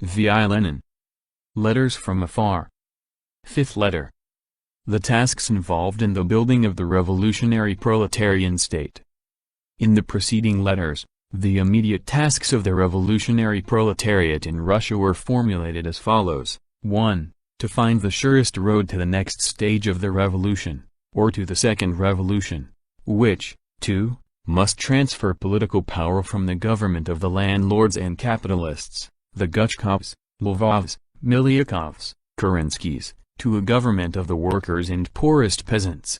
V.I. Lenin. Letters from Afar. Fifth letter. The tasks involved in the building of the revolutionary proletarian state. In the preceding letters, the immediate tasks of the revolutionary proletariat in Russia were formulated as follows: 1. To find the surest road to the next stage of the revolution, or to the second revolution, which, 2. Must transfer political power from the government of the landlords and capitalists, the Guchkovs, Lvovs, Milyakovs, Kerenskys, to a government of the workers and poorest peasants.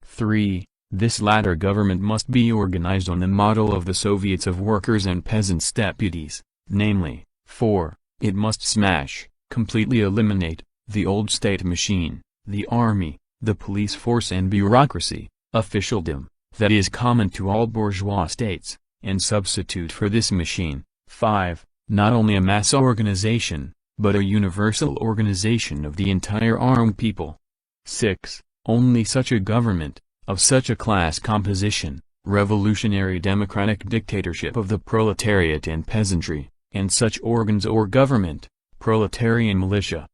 3. This latter government must be organized on the model of the Soviets of Workers and Peasants' Deputies, namely, 4. It must smash, completely eliminate, the old state machine, the army, the police force and bureaucracy, officialdom, that is common to all bourgeois states, and substitute for this machine, 5. Not only a mass organization, but a universal organization of the entire armed people. 6. Only such a government, of such a class composition, revolutionary democratic dictatorship of the proletariat and peasantry, and such organs or government, proletarian militia,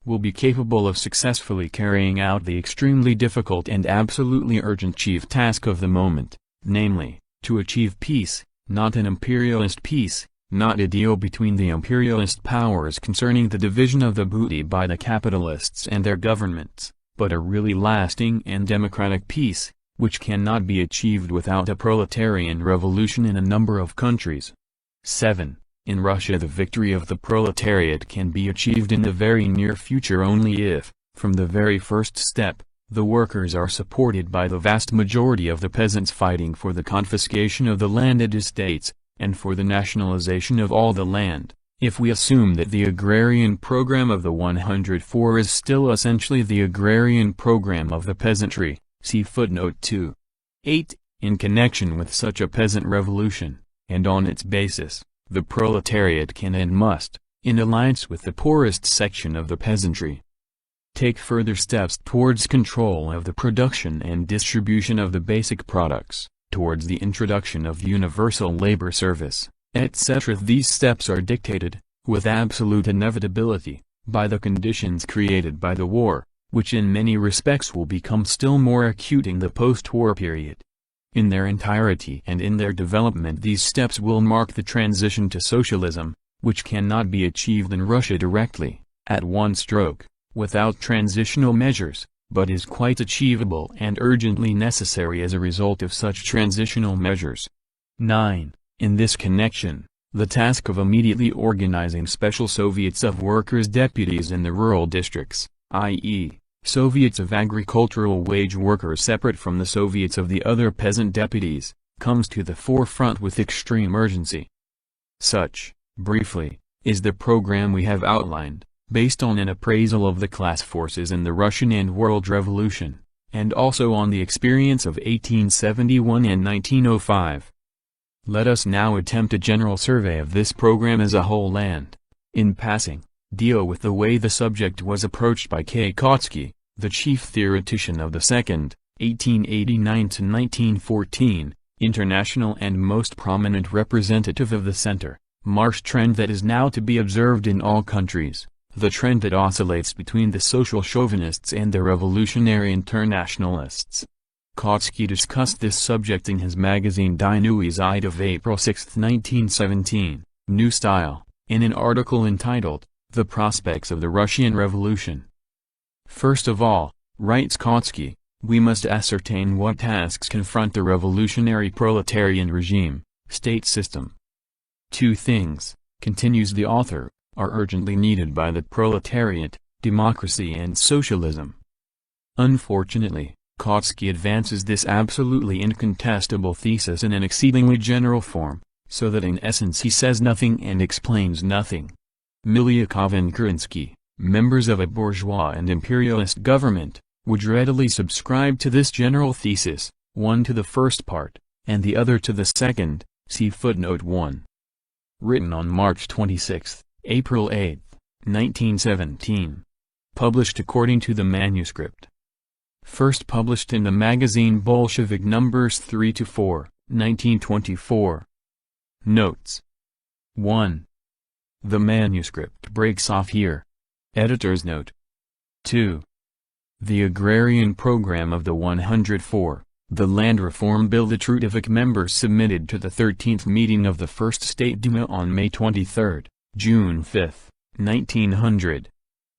will be capable of successfully carrying out the extremely difficult and absolutely urgent chief task of the moment, namely, to achieve peace, not an imperialist peace, not a deal between the imperialist powers concerning the division of the booty by the capitalists and their governments, but a really lasting and democratic peace, which cannot be achieved without a proletarian revolution in a number of countries. 7. In Russia the victory of the proletariat can be achieved in the very near future only if, from the very first step, the workers are supported by the vast majority of the peasants fighting for the confiscation of the landed estates, and for the nationalization of all the land. If we assume that the agrarian program of the 104 is still essentially the agrarian program of the peasantry, see footnote 2. 8. In connection with such a peasant revolution, and on its basis, the proletariat can and must, in alliance with the poorest section of the peasantry, take further steps towards control of the production and distribution of the basic products, towards the introduction of universal labor service, etc. These steps are dictated, with absolute inevitability, by the conditions created by the war, which in many respects will become still more acute in the post-war period. In their entirety and in their development these steps will mark the transition to socialism, which cannot be achieved in Russia directly, at one stroke, without transitional measures, but is quite achievable and urgently necessary as a result of such transitional measures. 9. In this connection, the task of immediately organizing special Soviets of workers' deputies in the rural districts, i.e., Soviets of agricultural wage workers separate from the Soviets of the other peasant deputies, comes to the forefront with extreme urgency. Such, briefly, is the program we have outlined, based on an appraisal of the class forces in the Russian and World Revolution, and also on the experience of 1871 and 1905. Let us now attempt a general survey of this program as a whole and, in passing, deal with the way the subject was approached by Kautsky, the chief theoretician of the second, 1889–1914, international and most prominent representative of the center-march trend that is now to be observed in all countries, the trend that oscillates between the social chauvinists and the revolutionary internationalists. Kautsky discussed this subject in his magazine Die Neue Zeit of April 6, 1917, New Style, in an article entitled, The Prospects of the Russian Revolution. First of all, writes Kautsky, we must ascertain what tasks confront the revolutionary proletarian regime, state system. 2 things, continues the author, are urgently needed by the proletariat, democracy and socialism. Unfortunately, Kautsky advances this absolutely incontestable thesis in an exceedingly general form, so that in essence he says nothing and explains nothing. Milyakov and Kerensky, members of a bourgeois and imperialist government, would readily subscribe to this general thesis, one to the first part, and the other to the second, see footnote 1. Written on March 26, April 8, 1917. Published according to the manuscript. First published in the magazine Bolshevik numbers 3–4, 1924. Notes. 1. The manuscript breaks off here. Editor's note. 2. The agrarian program of the 104, the Land Reform Bill the Trudovik members submitted to the 13th meeting of the First State Duma on May 23, June 5, 1900.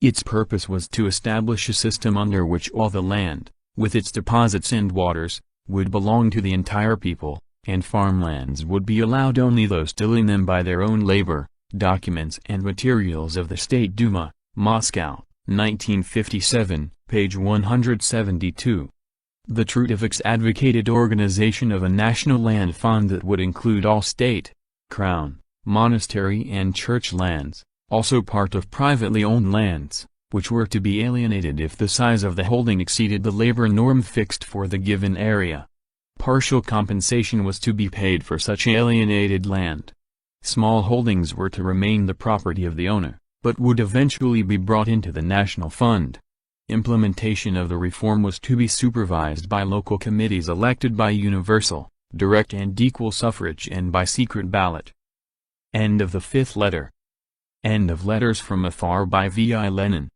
Its purpose was to establish a system under which all the land, with its deposits and waters, would belong to the entire people, and farmlands would be allowed only those tilling them by their own labor. Documents and Materials of the State Duma, Moscow, 1957, page 172. The Trudoviks advocated organization of a national land fund that would include all state, crown, monastery and church lands, also part of privately owned lands, which were to be alienated if the size of the holding exceeded the labor norm fixed for the given area. Partial compensation was to be paid for such alienated land. Small holdings were to remain the property of the owner, but would eventually be brought into the national fund. Implementation of the reform was to be supervised by local committees elected by universal, direct and equal suffrage and by secret ballot. End of the fifth letter. End of Letters from Afar by V. I. Lenin.